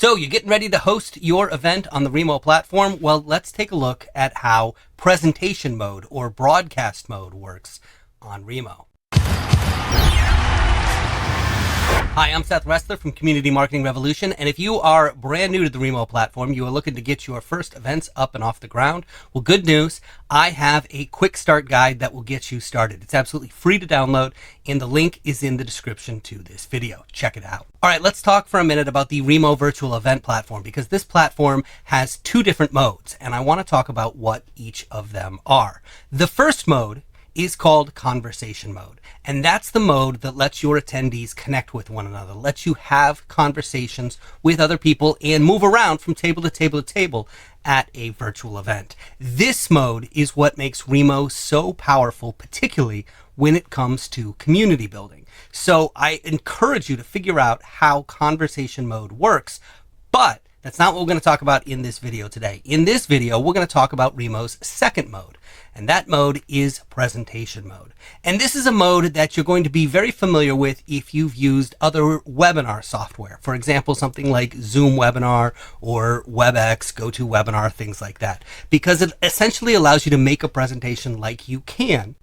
So you're getting ready to host your event on the Remo platform? Well, let's take a look at how presentation mode or broadcast mode works on Remo. Hi, I'm Seth Resler from Community Marketing Revolution, and if you are brand new to the Remo platform, you are looking to get your first events up and off the ground, well, good news, I have a quick start guide that will get you started. It's absolutely free to download, and the link is in the description to this video. Check it out. All right, let's talk for a minute about the Remo virtual event platform, because this platform has two different modes, and I want to talk about what each of them are. The first mode is called conversation mode. And that's the mode that lets your attendees connect with one another, lets you have conversations with other people and move around from table to table to table at a virtual event. This mode is what makes Remo so powerful, particularly when it comes to community building. So I encourage you to figure out how conversation mode works, but that's not what we're going to talk about in this video today. In this video, we're going to talk about Remo's second mode, and that mode is presentation mode. And this is a mode that you're going to be very familiar with if you've used other webinar software. For example, something like Zoom Webinar or WebEx, GoToWebinar, things like that, because it essentially allows you to make a presentation like you can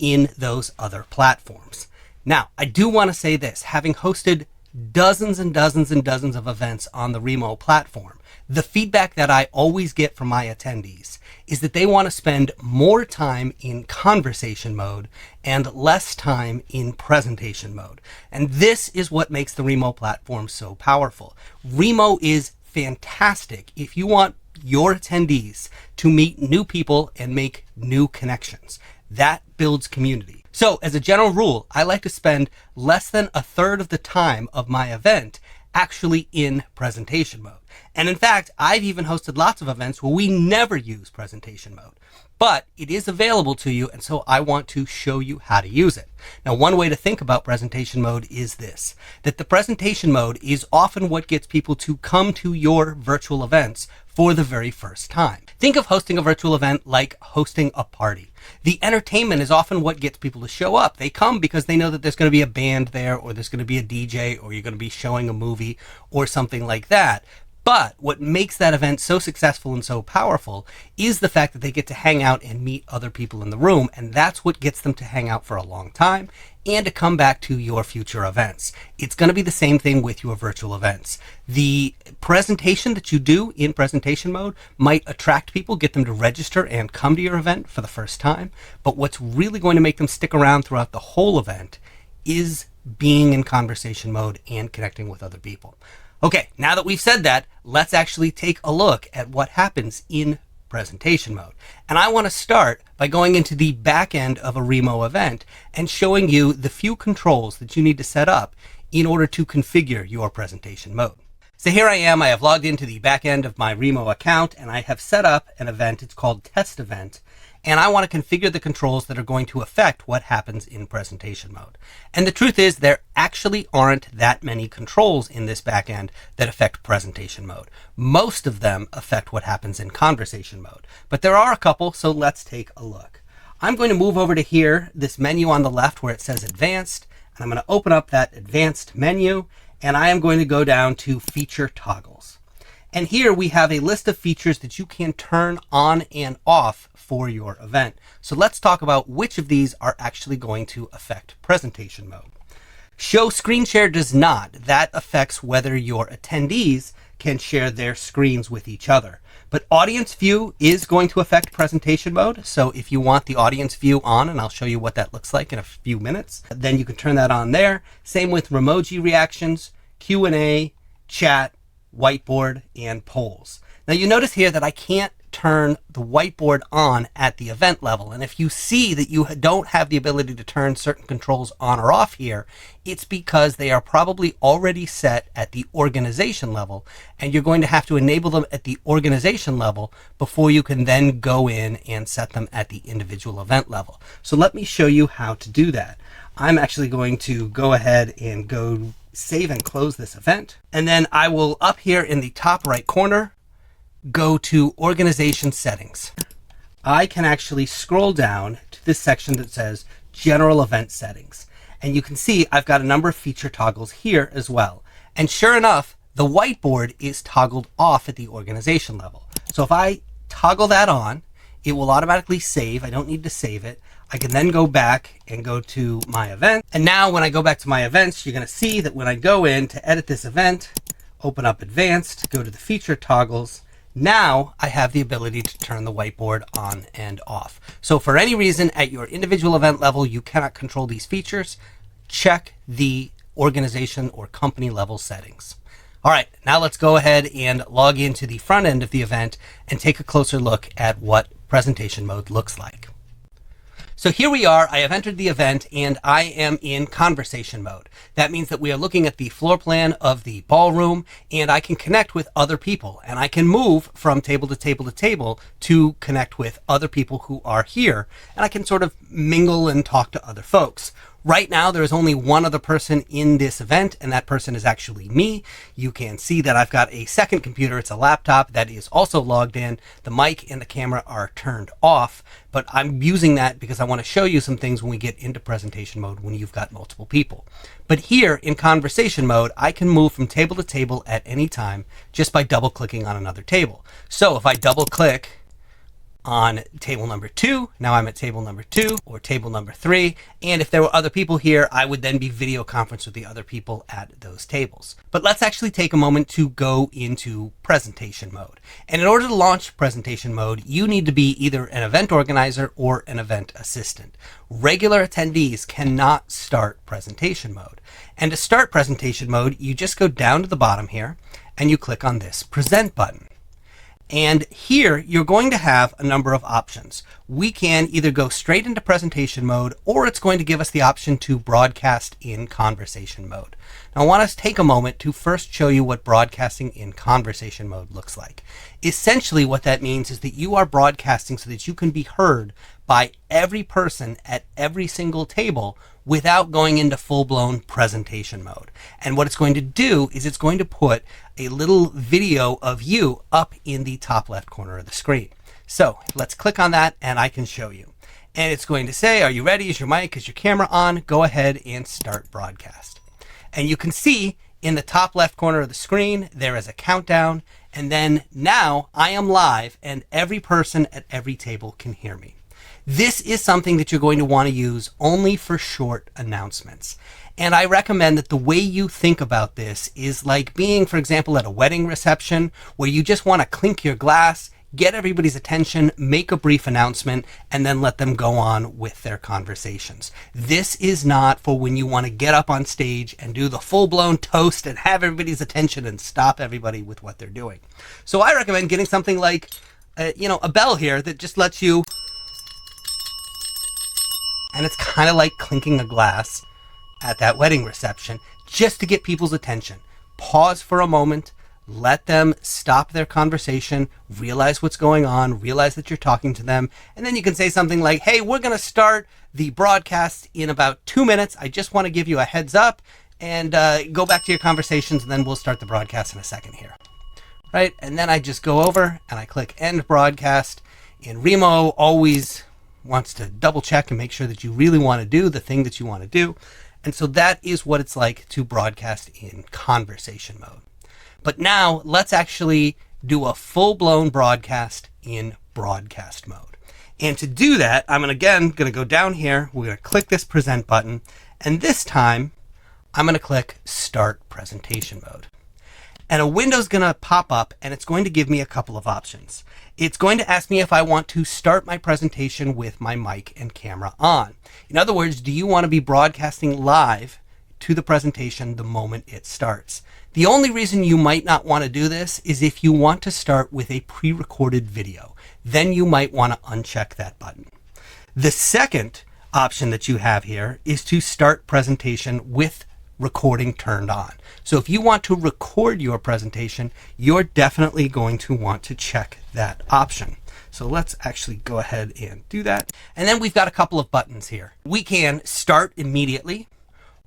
in those other platforms. Now, I do want to say this, having hosted dozens and dozens and dozens of events on the Remo platform, the feedback that I always get from my attendees is that they want to spend more time in conversation mode and less time in presentation mode. And this is what makes the Remo platform so powerful. Remo is fantastic if you want your attendees to meet new people and make new connections. That builds community. So as a general rule, I like to spend less than a third of the time of my event actually in presentation mode. And in fact, I've even hosted lots of events where we never use presentation mode, but it is available to you. And so I want to show you how to use it. Now, one way to think about presentation mode is this, that the presentation mode is often what gets people to come to your virtual events for the very first time. Think of hosting a virtual event like hosting a party. The entertainment is often what gets people to show up. They come because they know that there's going to be a band there, or there's going to be a DJ, or you're going to be showing a movie or something like that. But what makes that event so successful and so powerful is the fact that they get to hang out and meet other people in the room. And that's what gets them to hang out for a long time and to come back to your future events. It's going to be the same thing with your virtual events. The presentation that you do in presentation mode might attract people, get them to register and come to your event for the first time. But what's really going to make them stick around throughout the whole event is being in conversation mode and connecting with other people. Okay, now that we've said that, let's actually take a look at what happens in presentation mode. And I want to start by going into the back end of a Remo event and showing you the few controls that you need to set up in order to configure your presentation mode. So here I am, I have logged into the back end of my Remo account and I have set up an event. It's called Test Event. And I want to configure the controls that are going to affect what happens in presentation mode. And the truth is there actually aren't that many controls in this backend that affect presentation mode. Most of them affect what happens in conversation mode, but there are a couple, so let's take a look. I'm going to move over to here, this menu on the left where it says advanced, and I'm going to open up that advanced menu, and I am going to go down to feature toggles. And here we have a list of features that you can turn on and off for your event. So let's talk about which of these are actually going to affect presentation mode. Show screen share does not. That affects whether your attendees can share their screens with each other. But audience view is going to affect presentation mode. So if you want the audience view on, and I'll show you what that looks like in a few minutes, then you can turn that on there. Same with Remoji reactions, Q&A, chat, whiteboard, and polls. Now you notice here that I can't turn the whiteboard on at the event level. And if you see that you don't have the ability to turn certain controls on or off here, it's because they are probably already set at the organization level, and you're going to have to enable them at the organization level before you can then go in and set them at the individual event level. So let me show you how to do that. I'm actually going to go ahead and go save and close this event. And then I will, up here in the top right corner, go to organization settings. I can actually scroll down to this section that says general event settings. And you can see I've got a number of feature toggles here as well. And sure enough, the whiteboard is toggled off at the organization level. So if I toggle that on, it will automatically save. I don't need to save it. I can then go back and go to my event. And now when I go back to my events, you're going to see that when I go in to edit this event, open up advanced, go to the feature toggles, now I have the ability to turn the whiteboard on and off. So for any reason at your individual event level, you cannot control these features, check the organization or company level settings. All right, now let's go ahead and log into the front end of the event and take a closer look at what presentation mode looks like. So here we are, I have entered the event and I am in conversation mode. That means that we are looking at the floor plan of the ballroom and I can connect with other people and I can move from table to table to table to connect with other people who are here, and I can sort of mingle and talk to other folks. Right now, there is only one other person in this event, and that person is actually me. You can see that I've got a second computer. It's a laptop that is also logged in. The mic and the camera are turned off, but I'm using that because I want to show you some things when we get into presentation mode when you've got multiple people. But here in conversation mode, I can move from table to table at any time just by double clicking on another table. So if I double click on table number 2, now I'm at table number 2 or table number 3. And if there were other people here, I would then be video conference with the other people at those tables. But let's actually take a moment to go into presentation mode. And in order to launch presentation mode, you need to be either an event organizer or an event assistant. Regular attendees cannot start presentation mode. And to start presentation mode, you just go down to the bottom here and you click on this present button. And here you're going to have a number of options. We can either go straight into presentation mode, or it's going to give us the option to broadcast in conversation mode. Now I want to take a moment to first show you what broadcasting in conversation mode looks like. Essentially what that means is that you are broadcasting so that you can be heard by every person at every single table without going into full-blown presentation mode. And what it's going to do is it's going to put a little video of you up in the top left corner of the screen. So let's click on that and I can show you. And it's going to say, are you ready? Is your mic, is your camera on? Go ahead and start broadcast. And you can see in the top left corner of the screen, there is a countdown. And then now I am live and every person at every table can hear me. This is something that you're going to want to use only for short announcements. And I recommend that the way you think about this is like being, for example, at a wedding reception where you just want to clink your glass, get everybody's attention, make a brief announcement, and then let them go on with their conversations. This is not for when you want to get up on stage and do the full-blown toast and have everybody's attention and stop everybody with what they're doing. So I recommend getting something like, a bell here that just lets you, and it's kind of like clinking a glass at that wedding reception, just to get people's attention. Pause for a moment, let them stop their conversation, realize what's going on, realize that you're talking to them, and then you can say something like, hey, we're going to start the broadcast in about 2 minutes. I just want to give you a heads up, and go back to your conversations, and then we'll start the broadcast in a second here. Right? And then I just go over and I click end broadcast, and Remo always wants to double check and make sure that you really want to do the thing that you want to do. And so that is what it's like to broadcast in conversation mode. But now let's actually do a full-blown broadcast in broadcast mode. And to do that, I'm going to go down here. We're going to click this present button. And this time I'm going to click start presentation mode. And a window's going to pop up and it's going to give me a couple of options. It's going to ask me if I want to start my presentation with my mic and camera on. In other words, do you want to be broadcasting live to the presentation the moment it starts? The only reason you might not want to do this is if you want to start with a pre-recorded video. Then you might want to uncheck that button. The second option that you have here is to start presentation with recording turned on. So if you want to record your presentation, you're definitely going to want to check that option. So let's actually go ahead and do that. And then we've got a couple of buttons here. We can start immediately,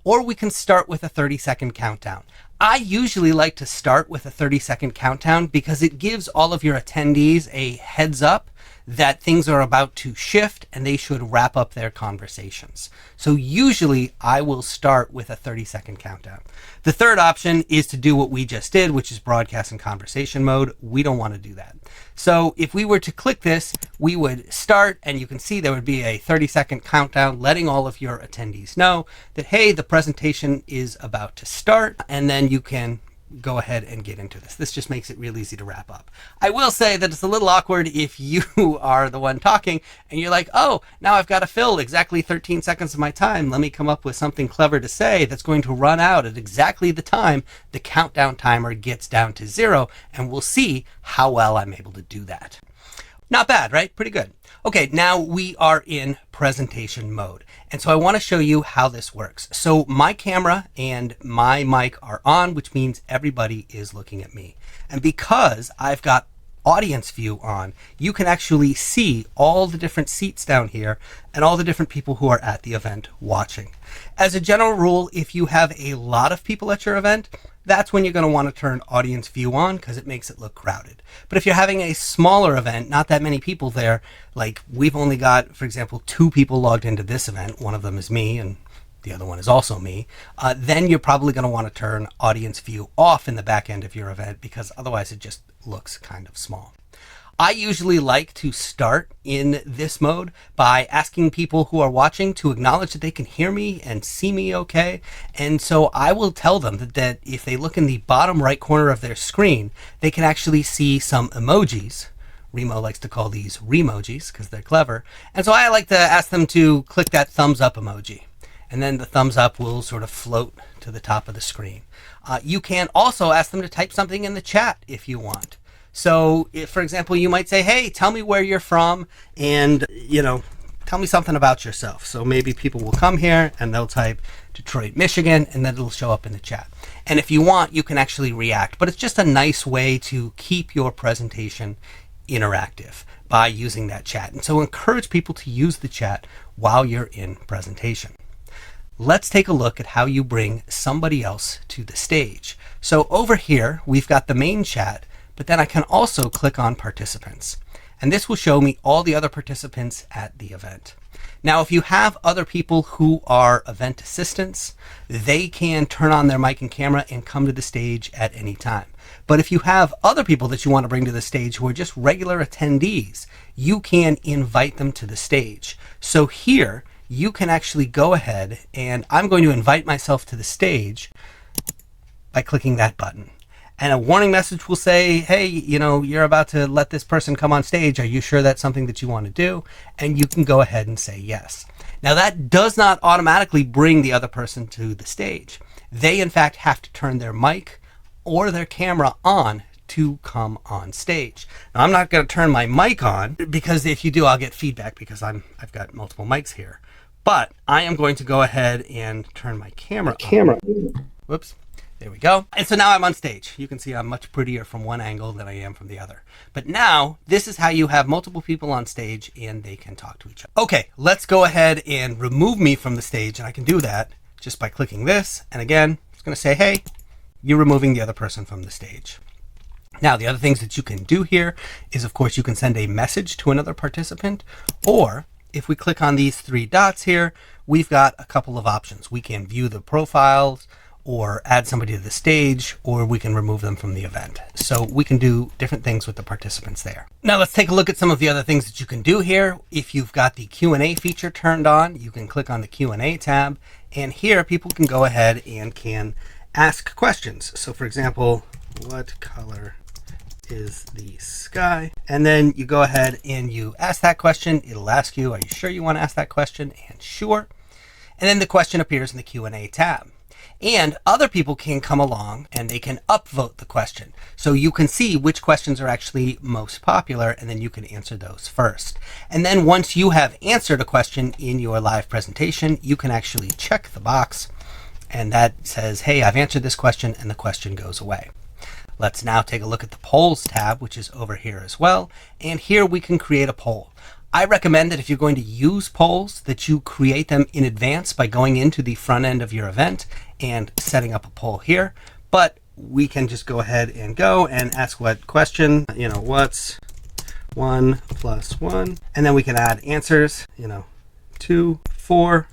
or we can start with a 30-second countdown. I usually like to start with a 30-second countdown because it gives all of your attendees a heads up that things are about to shift and they should wrap up their conversations. So usually I will start with a 30-second countdown. The third option is to do what we just did, which is broadcast in conversation mode. We don't want to do that. So if we were to click this, we would start, and you can see there would be a 30-second countdown letting all of your attendees know that, hey, the presentation is about to start, and then you can go ahead and get into this. This just makes it real easy to wrap up. I will say that it's a little awkward if you are the one talking and you're like, oh, now I've got to fill exactly 13 seconds of my time. Let me come up with something clever to say that's going to run out at exactly the time the countdown timer gets down to 0, and we'll see how well I'm able to do that. Not bad, right? Pretty good. Okay, now we are in presentation mode. And so I want to show you how this works. So my camera and my mic are on, which means everybody is looking at me. And because I've got audience view on, you can actually see all the different seats down here and all the different people who are at the event watching. As a general rule, if you have a lot of people at your event, that's when you're going to want to turn audience view on because it makes it look crowded. But if you're having a smaller event, not that many people there, like we've only got, for example, 2 people logged into this event. One of them is me and the other one is also me. Then you're probably going to want to turn audience view off in the back end of your event because otherwise it just looks kind of small. I usually like to start in this mode by asking people who are watching to acknowledge that they can hear me and see me okay. And so I will tell them that if they look in the bottom right corner of their screen, they can actually see some emojis. Remo likes to call these Remojis because they're clever. And so I like to ask them to click that thumbs up emoji. And then the thumbs up will sort of float to the top of the screen. You can also ask them to type something in the chat if you want. So if, for example, you might say, hey, tell me where you're from and, tell me something about yourself. So maybe people will come here and they'll type Detroit, Michigan, and then it'll show up in the chat. And if you want, you can actually react. But it's just a nice way to keep your presentation interactive by using that chat. And so encourage people to use the chat while you're in presentation. Let's take a look at how you bring somebody else to the stage. So over here, we've got the main chat, but then I can also click on participants. And this will show me all the other participants at the event. Now, if you have other people who are event assistants, they can turn on their mic and camera and come to the stage at any time. But if you have other people that you want to bring to the stage who are just regular attendees, you can invite them to the stage. So here, you can actually go ahead and I'm going to invite myself to the stage by clicking that button. And a warning message will say, hey, you're about to let this person come on stage. Are you sure that's something that you want to do? And you can go ahead and say yes. Now that does not automatically bring the other person to the stage. They in fact have to turn their mic or their camera on to come on stage. Now I'm not going to turn my mic on because if you do, I'll get feedback because I've got multiple mics here. But I am going to go ahead and turn my camera on. Whoops. There we go. And so now I'm on stage. You can see I'm much prettier from one angle than I am from the other. But now this is how you have multiple people on stage and they can talk to each other. Okay, let's go ahead and remove me from the stage. And I can do that just by clicking this. And again, it's going to say, hey, you're removing the other person from the stage. Now, the other things that you can do here is, of course, you can send a message to another participant, or if we click on these 3 dots here, we've got a couple of options. We can view the profiles or add somebody to the stage, or we can remove them from the event. So we can do different things with the participants there. Now let's take a look at some of the other things that you can do here. If you've got the Q&A feature turned on, you can click on the Q&A tab, and here people can go ahead and can ask questions. So for example, what color is the sky? And then you go ahead and you ask that question. It'll ask you, are you sure you want to ask that question? And sure. And then the question appears in the Q&A tab. And other people can come along and they can upvote the question. So you can see which questions are actually most popular, and then you can answer those first. And then once you have answered a question in your live presentation, you can actually check the box and that says, hey, I've answered this question, and the question goes away. Let's now take a look at the polls tab, which is over here as well. And here we can create a poll. I recommend that if you're going to use polls, that you create them in advance by going into the front end of your event and setting up a poll here. but we can just go ahead and go and ask what question, what's 1 + 1, and then we can add answers, 2, 4,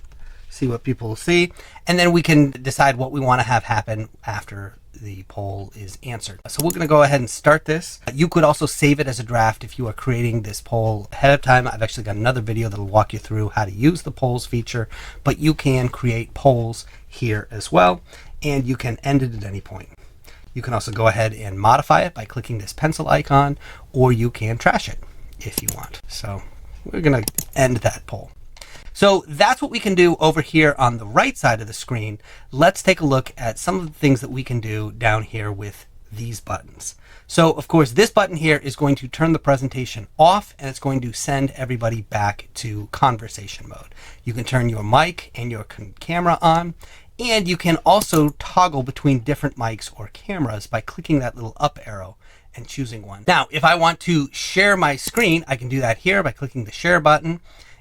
see what people will see, and then we can decide what we want to have happen after the poll is answered. So we're going to go ahead and start this. You could also save it as a draft if you are creating this poll ahead of time. I've actually got another video that'll walk you through how to use the polls feature, but you can create polls here as well, and you can end it at any point. You can also go ahead and modify it by clicking this pencil icon, or you can trash it if you want. So we're going to end that poll. So that's what we can do over here on the right side of the screen. Let's take a look at some of the things that we can do down here with these buttons. So of course, this button here is going to turn the presentation off, and it's going to send everybody back to conversation mode. You can turn your mic and your camera on, and you can also toggle between different mics or cameras by clicking that little up arrow and choosing one. Now, if I want to share my screen, I can do that here by clicking the share button.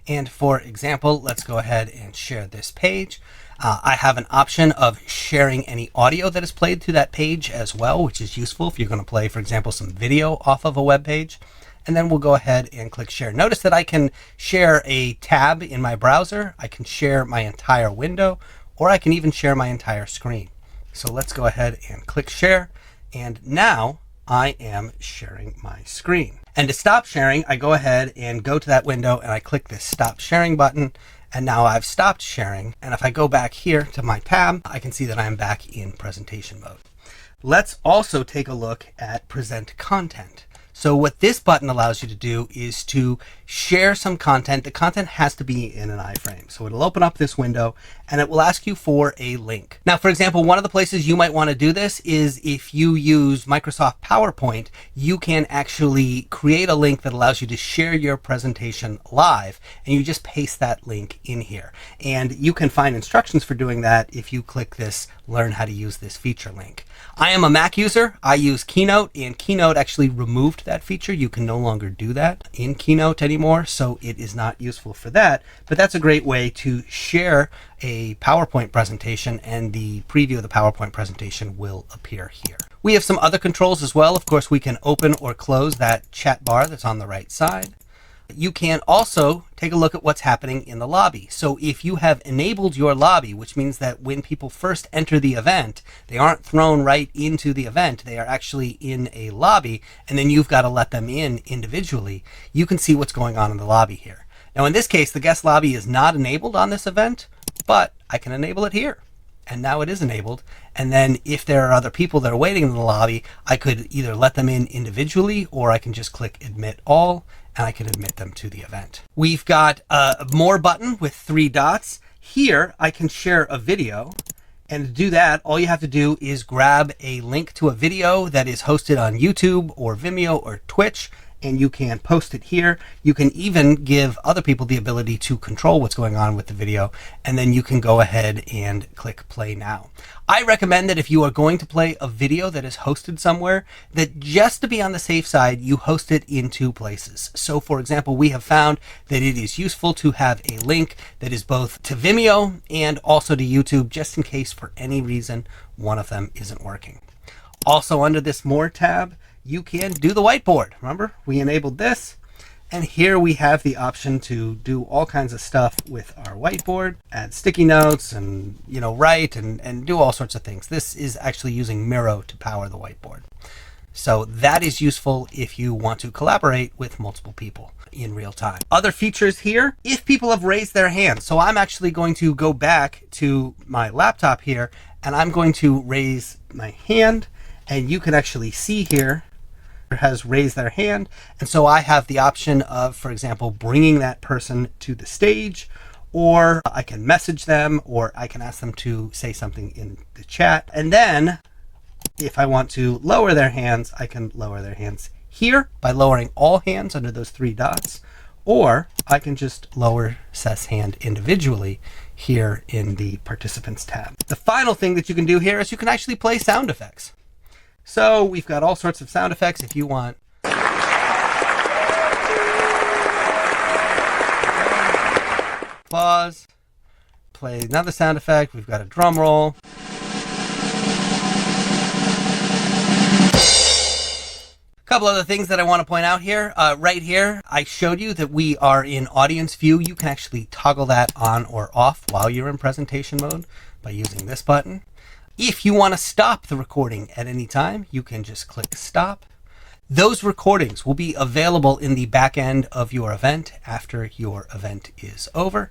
And for example, let's go ahead and share this page. I have an option of sharing any audio that is played to that page as well, which is useful if you're going to play, for example, some video off of a web page. And then we'll go ahead and click share. Notice that I can share a tab in my browser. I can share my entire window, or I can even share my entire screen. So let's go ahead and click share. And now I am sharing my screen. And to stop sharing, I go ahead and go to that window and I click this stop sharing button. And now I've stopped sharing. And if I go back here to my tab, I can see that I'm back in presentation mode. Let's also take a look at present content. So what this button allows you to do is to share some content. The content has to be in an iframe. So it'll open up this window and it will ask you for a link. Now, for example, one of the places you might want to do this is if you use Microsoft PowerPoint, you can actually create a link that allows you to share your presentation live, and you just paste that link in here. And you can find instructions for doing that if you click this learn how to use this feature link. I am a Mac user. I use Keynote, and Keynote actually removed that feature. You can no longer do that in Keynote anymore, so it is not useful for that. But that's a great way to share a PowerPoint presentation, and the preview of the PowerPoint presentation will appear here. We have some other controls as well. Of course, we can open or close that chat bar that's on the right side. You can also take a look at what's happening in the lobby. So if you have enabled your lobby, which means that when people first enter the event, they aren't thrown right into the event, they are actually in a lobby, and then you've got to let them in individually, you can see what's going on in the lobby here. Now in this case, the guest lobby is not enabled on this event, but I can enable it here. And now it is enabled. And then if there are other people that are waiting in the lobby, I could either let them in individually, or I can just click admit all, and I can admit them to the event. We've got a more button with 3 dots. Here, I can share a video. And to do that, all you have to do is grab a link to a video that is hosted on YouTube or Vimeo or Twitch, and you can post it here. You can even give other people the ability to control what's going on with the video, and then you can go ahead and click play now. I recommend that if you are going to play a video that is hosted somewhere, that just to be on the safe side, you host it in 2 places. So for example, we have found that it is useful to have a link that is both to Vimeo and also to YouTube, just in case for any reason one of them isn't working. Also under this More tab, you can do the whiteboard. Remember, we enabled this, and here we have the option to do all kinds of stuff with our whiteboard, add sticky notes and write and do all sorts of things. This is actually using Miro to power the whiteboard. So that is useful if you want to collaborate with multiple people in real time. Other features here, if people have raised their hands. So I'm actually going to go back to my laptop here, and I'm going to raise my hand, and you can actually see here has raised their hand, and so I have the option of, for example, bringing that person to the stage, or I can message them, or I can ask them to say something in the chat. And then if I want to lower their hands, I can lower their hands here by lowering all hands under those 3 dots, or I can just lower Seth's hand individually here in the participants tab. The final thing that you can do here is you can actually play sound effects. So we've got all sorts of sound effects if you want. Applause. Play another sound effect. We've got a drum roll. Couple other things that I want to point out here. Right here, I showed you that we are in audience view. You can actually toggle that on or off while you're in presentation mode by using this button. If you want to stop the recording at any time, you can just click stop. Those recordings will be available in the back end of your event after your event is over.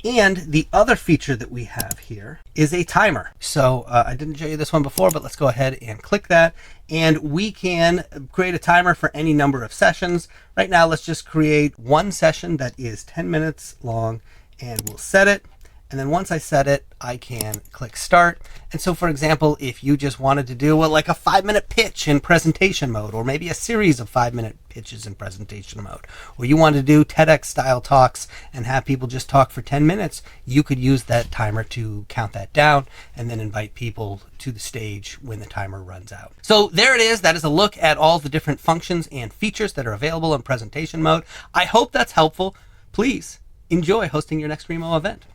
And the other feature that we have here is a timer. So I didn't show you this one before, but let's go ahead and click that. And we can create a timer for any number of sessions. Right now, let's just create one session that is 10 minutes long, and we'll set it. And then once I set it, I can click start. And so, for example, if you just wanted to do like a 5-minute pitch in presentation mode, or maybe a series of 5-minute pitches in presentation mode, or you want to do TEDx style talks and have people just talk for 10 minutes, you could use that timer to count that down and then invite people to the stage when the timer runs out. So there it is. That is a look at all the different functions and features that are available in presentation mode. I hope that's helpful. Please enjoy hosting your next Remo event.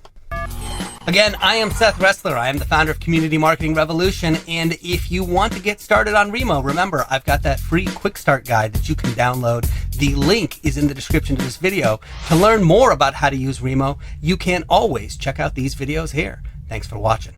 Again, I am Seth Resler. I am the founder of Community Marketing Revolution. And if you want to get started on Remo, remember, I've got that free quick start guide that you can download. The link is in the description to this video. To learn more about how to use Remo, you can always check out these videos here. Thanks for watching.